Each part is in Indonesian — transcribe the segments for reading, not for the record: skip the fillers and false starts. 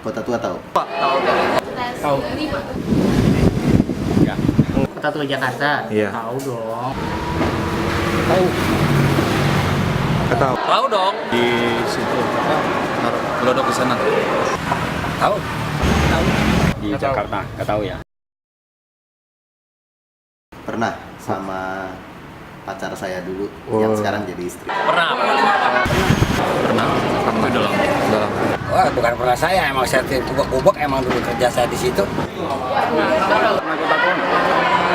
Kota Tua tahu? Tahu. Ya. Kota Tua Jakarta. Iya. Tahu dong. Tahu. Tahu. Tahu dong. Di situ apa? Gelodok ke sana. Tahu. Di Jakarta, nggak tahu ya. Pernah sama pacar saya dulu yang sekarang jadi istri. Pernah. Udah lama. Wah, bukan pernah saya, emang saya kubek-kubek, emang dulu kerja saya di situ.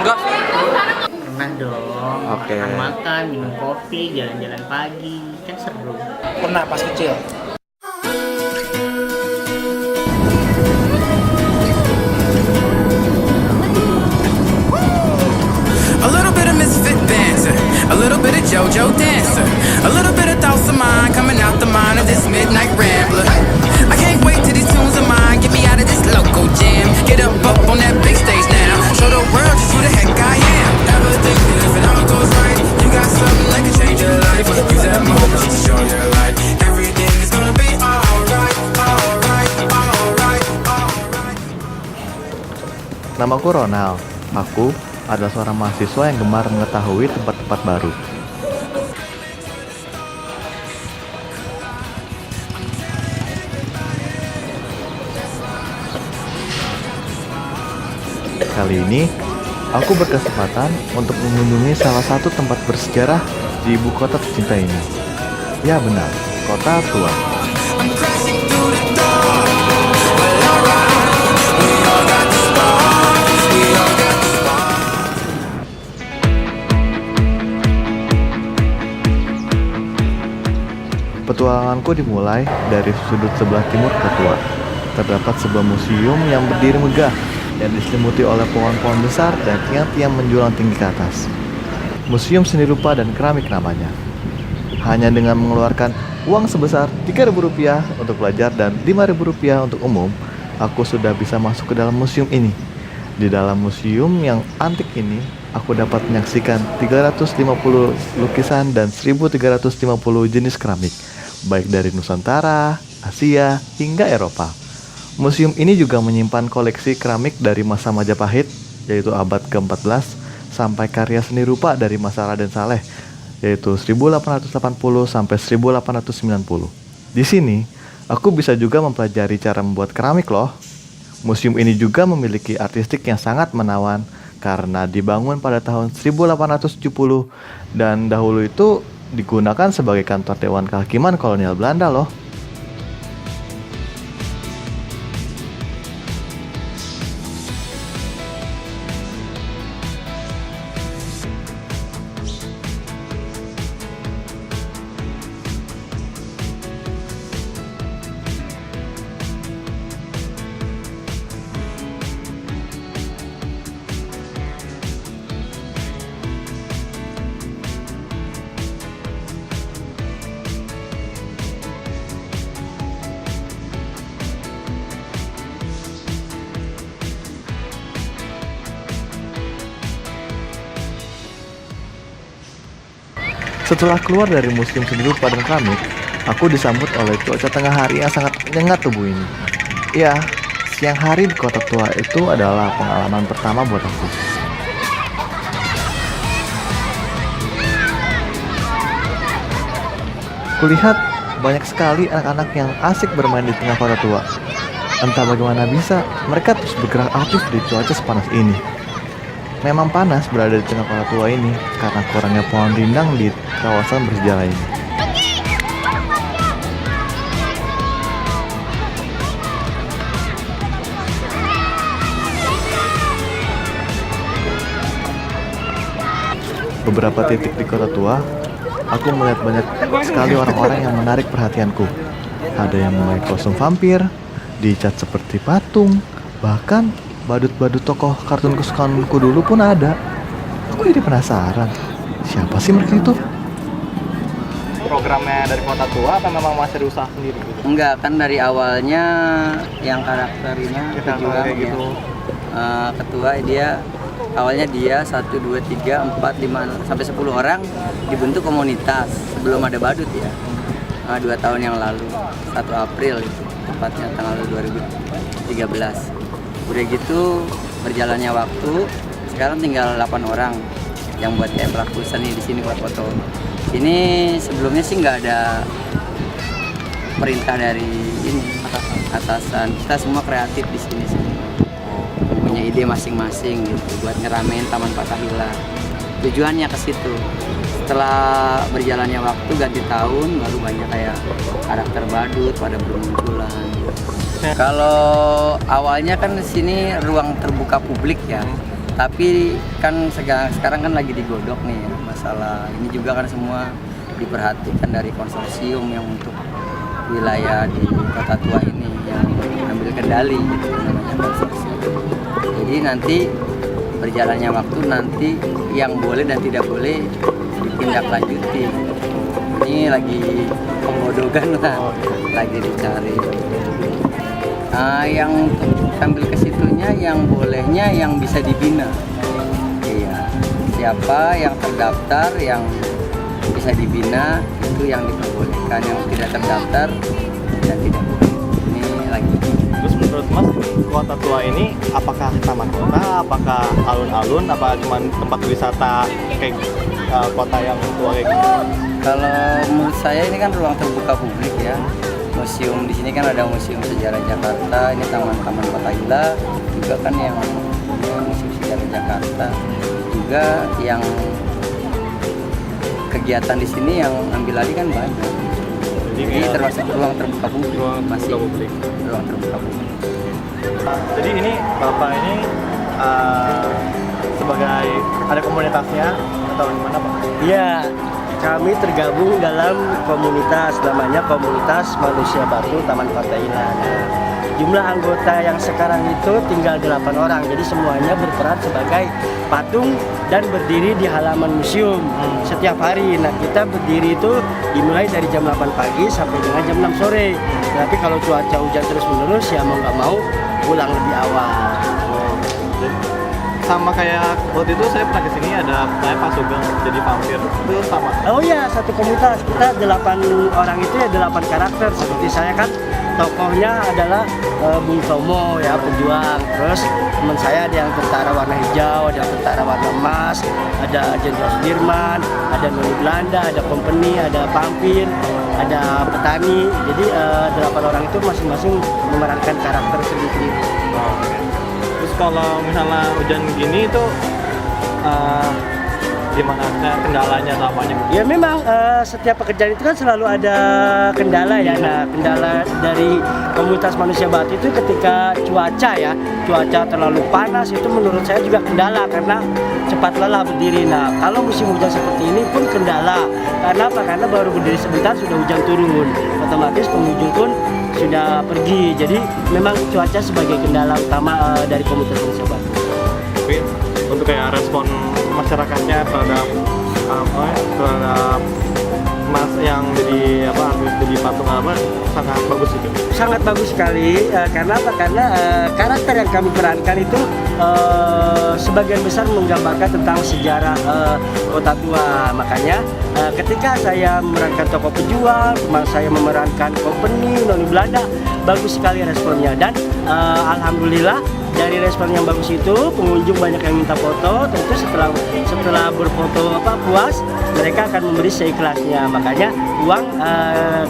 Enggak sih. Pernah dong. Oke. Makan, minum kopi, jalan-jalan pagi, kan seru. Pernah pas kecil. A little bit of misfit dancer, a little bit of JoJo dancer, a little bit of thoughts of mine coming out the mind of this midnight rambler. I can't wait till these tunes of mine get me out of this local jam. Get up on that big stage now, show the world just who the heck I am. Never think that if it all goes right, you got something that can change your life. Use that moment to show your light. Everything is gonna be alright, alright, alright, alright. Namaku Ronald. Aku adalah seorang mahasiswa yang gemar mengetahui tempat-tempat baru. Kali ini, aku berkesempatan untuk mengunjungi salah satu tempat bersejarah di ibu kota tercinta ini. Ya benar, Kota Tua. I'm crashing through the door. Well, alright, we all got the spark. We all got the spark. Petualanganku dimulai dari sudut sebelah timur Kota Tua. Terdapat sebuah museum yang berdiri megah yang diselimuti oleh pohon-pohon besar dan tiang-tiang menjulang tinggi ke atas. Museum Seni Rupa dan Keramik namanya. Hanya dengan mengeluarkan uang sebesar Rp3.000 untuk pelajar dan Rp5.000 untuk umum, aku sudah bisa masuk ke dalam museum ini. Di dalam museum yang antik ini, aku dapat menyaksikan 350 lukisan dan 1350 jenis keramik, baik dari Nusantara, Asia, hingga Eropa. Museum ini juga menyimpan koleksi keramik dari masa Majapahit, yaitu abad ke-14, sampai karya seni rupa dari masa Raden Saleh, yaitu 1880 sampai 1890. Di sini, aku bisa juga mempelajari cara membuat keramik loh. Museum ini juga memiliki artistik yang sangat menawan karena dibangun pada tahun 1870 dan dahulu itu digunakan sebagai kantor Dewan Kehakiman Kolonial Belanda loh. Setelah keluar dari Museum Seni Rupa dan Keramik, aku disambut oleh cuaca tengah hari yang sangat menyengat tubuh ini. Ya, siang hari di Kota Tua itu adalah pengalaman pertama buat aku. Kulihat banyak sekali anak-anak yang asik bermain di tengah Kota Tua. Entah bagaimana bisa, mereka terus bergerak aktif di cuaca sepanas ini. Memang panas berada di tengah Kota Tua ini karena kurangnya pohon rindang di kawasan bersejarah ini. Beberapa titik di Kota Tua, aku melihat banyak sekali orang-orang yang menarik perhatianku. Ada yang memakai kostum vampir, dicat seperti patung, bahkan badut-badut tokoh kartun kesukaanku dulu pun ada. Aku jadi penasaran, siapa sih mereka itu? Programnya dari Kota Tua apa memang masih ada usaha sendiri gitu? Enggak, kan dari awalnya yang karakternya Kita juga kayak gitu. ketua dia awalnya dia 1, 2, 3, 4, 5 sampai 10 orang dibentuk komunitas sebelum ada badut ya. 2 tahun yang lalu, 1 April itu. tepatnya tanggal 2013. Udah gitu berjalannya waktu, sekarang tinggal 8 orang yang buat kayak pelaku seni di sini buat foto. Ini sebelumnya sih nggak ada perintah dari ini atasan. Kita semua kreatif di sini semua. Punya ide masing-masing gitu buat ngeramein Taman Fathahillah. Tujuannya ke situ. Setelah berjalannya waktu ganti tahun baru banyak kayak karakter badut pada bermunculan. Kalau awalnya kan di sini ruang terbuka publik ya. Tapi kan sekarang kan lagi digodok nih ya, masalah ini juga kan semua diperhatikan dari konsorsium yang untuk wilayah di Kota Tua ini yang ambil kendali gitu namanya konsorsium. Jadi nanti berjalannya waktu nanti yang boleh dan tidak boleh ditindaklanjuti. Ini lagi pemodogan lah, lagi dicari. Yang ambil ke situnya yang bolehnya yang bisa dibina. Iya. Siapa yang terdaftar yang bisa dibina itu yang diperbolehkan, yang tidak terdaftar dan tidak boleh. Ini lagi. Terus menurut Mas, Kota Tua ini apakah taman kota, apakah alun-alun, apa cuma tempat wisata kayak kota yang tua kayak gini? Kalau menurut saya ini kan ruang terbuka publik ya. Museum di sini kan ada Museum Sejarah Jakarta, ini Taman Fathahillah, juga kan yang Museum Sejarah Jakarta, juga yang kegiatan di sini yang ambil alih kan banyak. Jadi termasuk ruang terbuka publik, masih ruang terbuka publik. Jadi ini Bapak ini sebagai ada komunitasnya atau gimana Pak? Iya, kami tergabung dalam komunitas namanya Komunitas Manusia Batu Taman Fathahillah. Nah, jumlah anggota yang sekarang itu tinggal 8 orang, jadi semuanya berperan sebagai patung dan berdiri di halaman museum setiap hari. Nah, kita berdiri itu dimulai dari jam 8 pagi sampai dengan jam 6 sore. Tapi kalau cuaca hujan terus menerus ya mau nggak mau pulang lebih awal. Sama kayak waktu itu saya pernah kesini ada Pak Sugeng jadi vampir, itu sama. Oh iya, satu komunitas kita 8 orang itu ya 8 karakter. Seperti saya kan tokohnya adalah Bung Tomo ya, pejuang. Terus teman saya ada yang tentara warna hijau, ada yang tentara warna emas, ada Jenderal Sudirman, ada Noni Belanda, ada Company, ada Pampir, ada petani. Jadi 8 orang itu masing-masing memerankan karakter sendiri. Terus kalau misalnya hujan gini itu gimana kendalanya samanya? Ya memang setiap pekerjaan itu kan selalu ada kendala ya. Nah, kendala dari Komunitas Manusia Batu itu ketika cuaca terlalu panas itu menurut saya juga kendala karena cepat lelah berdiri. Nah, kalau musim hujan seperti ini pun kendala. Karena apa? Karena baru berdiri sebentar sudah hujan turun. Otomatis pengunjung pun sudah pergi. Jadi memang cuaca sebagai kendala utama dari Komunitas Manusia Batu. Tapi untuk kayak respon masyarakatnya terhadap Mas yang jadi patung sangat bagus itu. Sangat bagus sekali karena apa? Karena karakter yang kami perankan itu sebagian besar menggambarkan tentang sejarah Kota Tua. Makanya ketika saya memerankan tokoh pejuang, saya memerankan Company, Noni Belanda, bagus sekali responnya dan alhamdulillah dari respon yang bagus itu pengunjung banyak yang minta foto. Tentu setelah berfoto puas, mereka akan memberi seikhlasnya. Makanya uang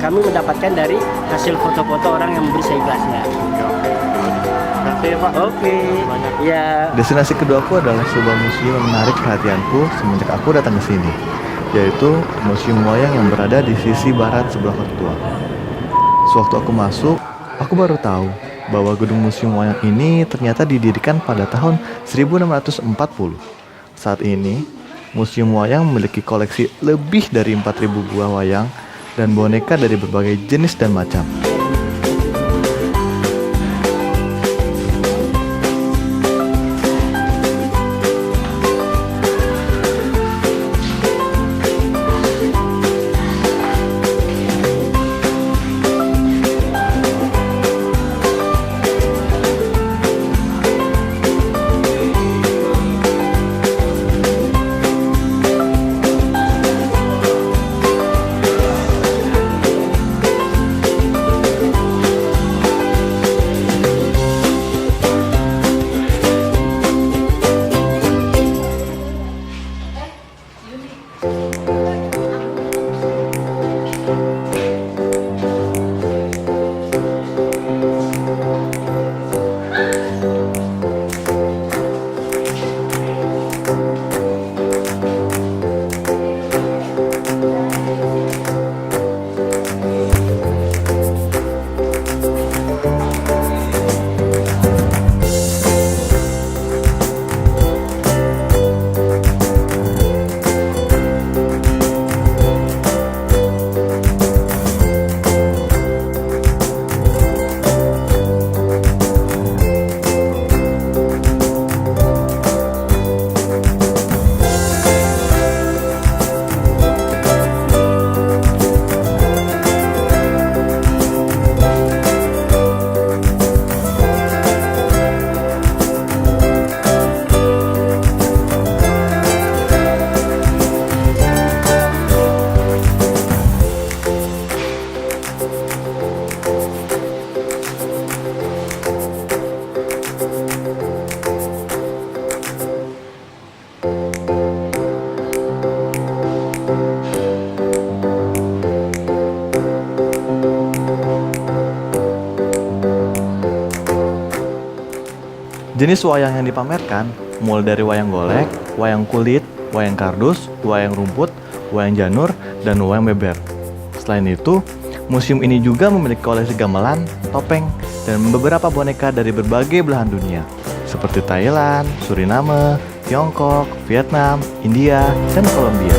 kami mendapatkan dari hasil foto-foto orang yang memberi seikhlasnya. Terima kasih Pak. Oke. Ya. Destinasi kedua aku adalah sebuah museum yang menarik perhatianku semenjak aku datang ke sini, yaitu Museum Wayang yang berada di sisi barat sebelah Kota Tua. Sewaktu aku masuk, aku baru tahu bahwa gedung Museum Wayang ini ternyata didirikan pada tahun 1640. Saat ini, Museum Wayang memiliki koleksi lebih dari 4.000 buah wayang dan boneka dari berbagai jenis dan macam. Jenis wayang yang dipamerkan mulai dari wayang golek, wayang kulit, wayang kardus, wayang rumput, wayang janur, dan wayang beber. Selain itu, museum ini juga memiliki koleksi gamelan, topeng, dan beberapa boneka dari berbagai belahan dunia, seperti Thailand, Suriname, Tiongkok, Vietnam, India, dan Kolombia.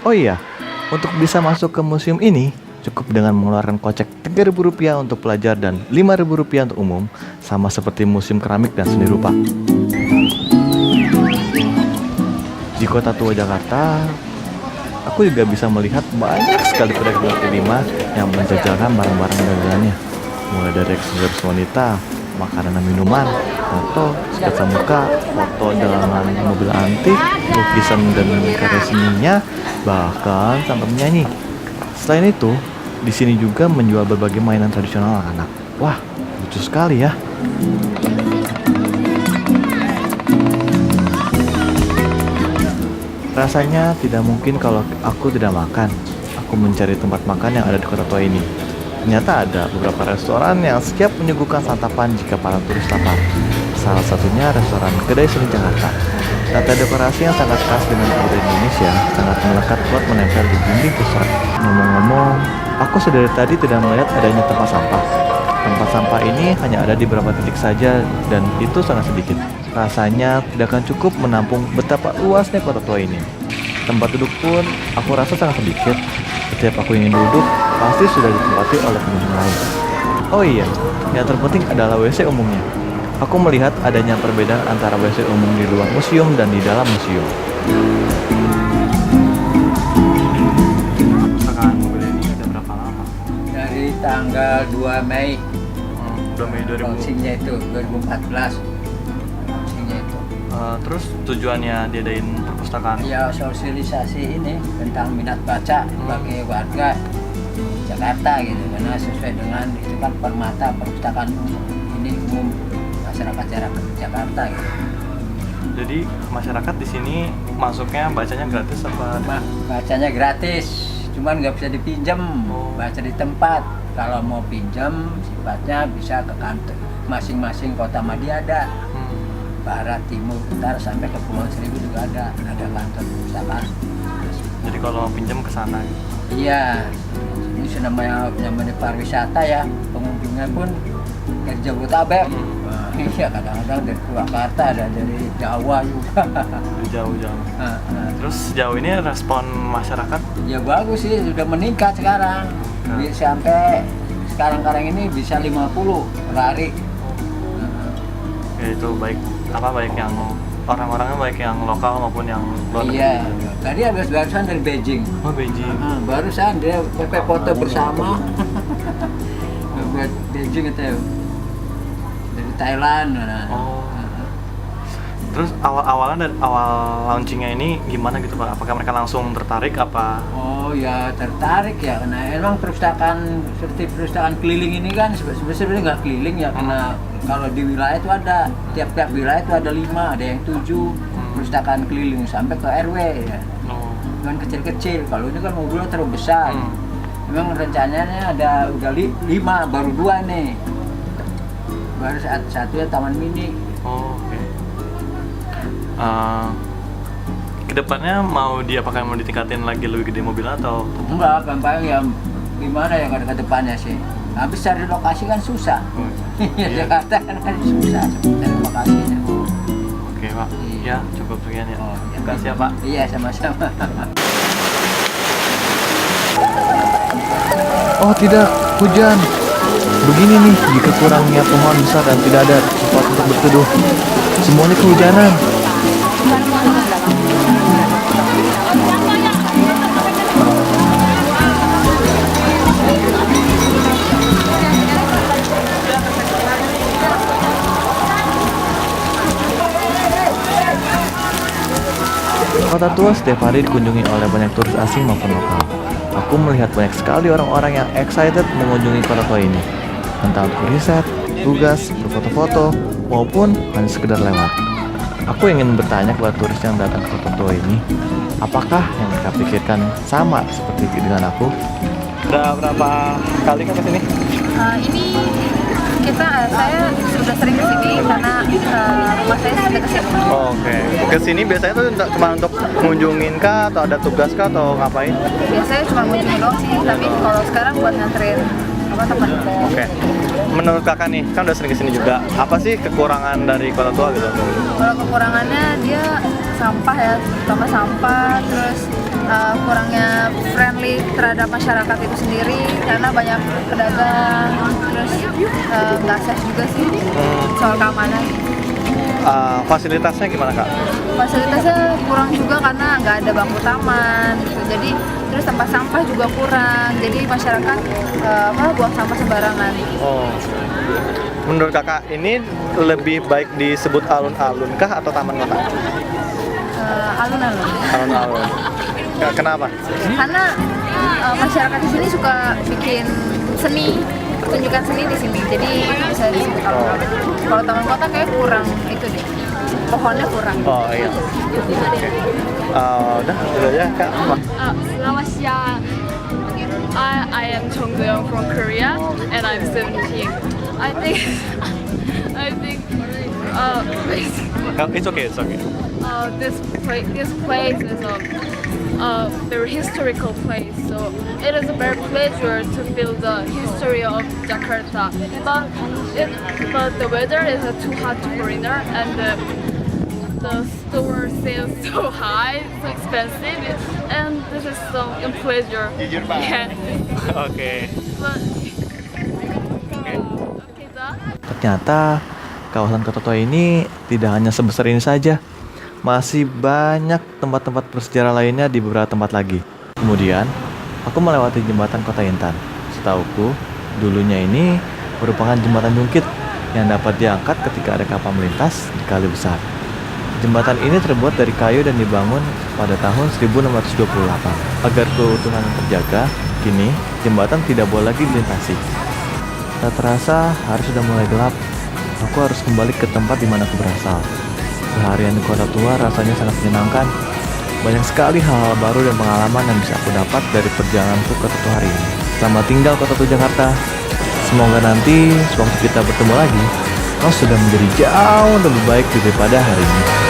Oh iya, untuk bisa masuk ke museum ini cukup dengan mengeluarkan kocek Rp3.000 untuk pelajar dan Rp5.000 untuk umum, sama seperti museum keramik dan seni rupa. Di Kota Tua Jakarta, aku juga bisa melihat banyak sekali pedagang kaki lima yang menjajalkan barang-barang dagangannya, mulai dari aksesoris wanita, makanan dan minuman, foto, sketsa muka, foto dengan mobil antik, lukisan dan karya seninya, bahkan sampai menyanyi. Selain itu, di sini juga menjual berbagai mainan tradisional anak-anak. Wah, lucu sekali ya. Rasanya tidak mungkin kalau aku tidak makan. Aku mencari tempat makan yang ada di Kota Tua ini. Ternyata ada beberapa restoran yang siap menyuguhkan santapan jika para turis lapar. Salah satunya restoran Kedai Seni Jakarta. Tata dekorasi yang sangat khas dengan budaya Indonesia sangat melekat kuat menempel di dinding restoran. Ngomong-ngomong, aku sedari tadi tidak melihat adanya tempat sampah. Tempat sampah ini hanya ada di beberapa titik saja dan itu sangat sedikit. Rasanya tidak akan cukup menampung betapa luasnya Kota Tua ini. Tempat duduk pun aku rasa sangat sedikit. Setiap aku ingin duduk, pasti sudah ditempati oleh pengunjung lain. Oh iya, yang terpenting adalah WC umumnya. Aku melihat adanya perbedaan antara WC umum di luar museum dan di dalam museum. Perpustakaan mobil ini udah berapa lama? Dari tanggal 2 Mei. 2 Mei 2000. Launchingnya itu 2014. Launchingnya itu. Terus tujuannya diadain perpustakaan? Ya sosialisasi ini tentang minat baca bagi warga Jakarta gitu, karena sesuai dengan itu kan permata perpustakaan ini umum masyarakat Jakarta gitu. Jadi masyarakat di sini masuknya bacanya gratis apa? Bacanya gratis, cuman nggak bisa dipinjam, baca di tempat. Kalau mau pinjam sifatnya bisa ke kantor masing-masing kota Madia ada. Barat, timur, utara sampai ke Pulau Seribu juga ada kantor perpustakaan. Jadi kalau mau pinjam ke sana gitu. Iya, ini namanya pariwisata ya, pengunjungnya pun dari Jabodetabek. Iya, kadang-kadang dari Purwakarta, ada dari Jawa juga. Jauh-jauh. Terus sejauh ini respon masyarakat? Ya bagus sih, sudah meningkat sekarang. Sampai sekarang ini bisa 50 per hari. Ya itu baik yang orang-orangnya baik yang lokal maupun yang luar negeri. Iya, tadi barusan dari Beijing. Oh Beijing. Barusan dia pakai foto bersama. Buat Beijing itu dari Thailand. Oh. Terus awal launchingnya ini gimana gitu Pak? Apakah mereka langsung tertarik apa? Oh ya tertarik ya, karena emang perpustakaan seperti perpustakaan keliling ini kan sebenarnya nggak keliling ya, karena kalau di wilayah itu ada tiap-tiap wilayah itu ada 5, ada yang 7 perpustakaan keliling sampai ke RW ya. Cuman kecil-kecil, kalau ini kan mobilnya terlalu besar. Memang rencananya ada udah 5, baru 2 nih. Baru satunya taman mini. Oh, oke. Kedepannya apakah mau ditingkatin lagi lebih gede mobil atau? Enggak, gampang ya gimana ya ke depannya sih. Habis cari lokasi kan susah. Jakarta kan susah cari lokasinya. Oke Pak, ya cukup sekian ya. Terima kasih ya Pak. Iya sama-sama. Oh tidak, hujan. Begini nih, jika kurangnya pohon besar dan tidak ada tempat untuk berteduh, semuanya kehujanan. Kota tua setiap hari dikunjungi oleh banyak turis asing maupun lokal. Aku melihat banyak sekali orang-orang yang excited mengunjungi kota tua ini. Entah untuk riset, tugas, berfoto-foto, maupun hanya sekedar lewat. Aku ingin bertanya kepada turis yang datang ke kota tua ini, apakah yang mereka pikirkan sama seperti dengan aku? Udah berapa kali kan kesini? Ini saya sudah sering kesini karena rumah saya sudah kesini. Oh, oke. Kesini biasanya tuh cuma untuk ngunjungin kah atau ada tugas kah atau ngapain? Biasanya cuma ngunjungin doang sih, tapi kalau sekarang buat nganterin teman. Oke. Menurut kakak nih, kan udah sering kesini juga. Apa sih kekurangan dari kota tua gitu? Kalau kekurangannya dia sampah ya, terutama sampah, terus kurangnya friendly terhadap masyarakat itu sendiri karena banyak pedagang, terus nggak safe juga sih soal keamanan. Fasilitasnya gimana kak? Fasilitasnya kurang juga karena nggak ada bangku taman gitu. Jadi terus tempat sampah juga kurang. Jadi masyarakat buang sampah sembarangan. Oh. Menurut kakak ini lebih baik disebut alun-alun kah atau taman kota? Alun-alun. Alun-alun. Kenapa? Karena masyarakat di sini suka bikin seni, pertunjukan seni di sini. Jadi bisa disebut alun-alun. Kalau taman kota kayak kurang itu deh. Pohonnya kurang. Oh iya. Oke. Udah aja kak. Selamat siang. I am Chung Young from Korea and I'm 17. I think It's okay. this place is a very historical place, so it is a very pleasure to feel the history of Jakarta. But the weather is too hot to foreigner, and the store sales so high, so expensive, and this is so a pleasure. Yeah. Oke. But okay, Ternyata kawasan kota tua ini tidak hanya sebesar ini saja. Masih banyak tempat-tempat bersejarah lainnya di beberapa tempat lagi. Kemudian, aku melewati jembatan Kota Intan. Setauku, dulunya ini merupakan jembatan jungkit yang dapat diangkat ketika ada kapal melintas di kali besar. Jembatan ini terbuat dari kayu dan dibangun pada tahun 1628. Agar keutuhan terjaga, kini jembatan tidak boleh lagi dilintasi. Tak terasa, hari sudah mulai gelap. Aku harus kembali ke tempat di mana aku berasal. Seharian di kota tua rasanya sangat menyenangkan. Banyak sekali hal-hal baru dan pengalaman yang bisa aku dapat dari perjalananku ke kota tua hari ini. Selamat tinggal kota tua Jakarta. Semoga nanti sewaktu kita bertemu lagi, kau sudah menjadi jauh lebih baik daripada hari ini.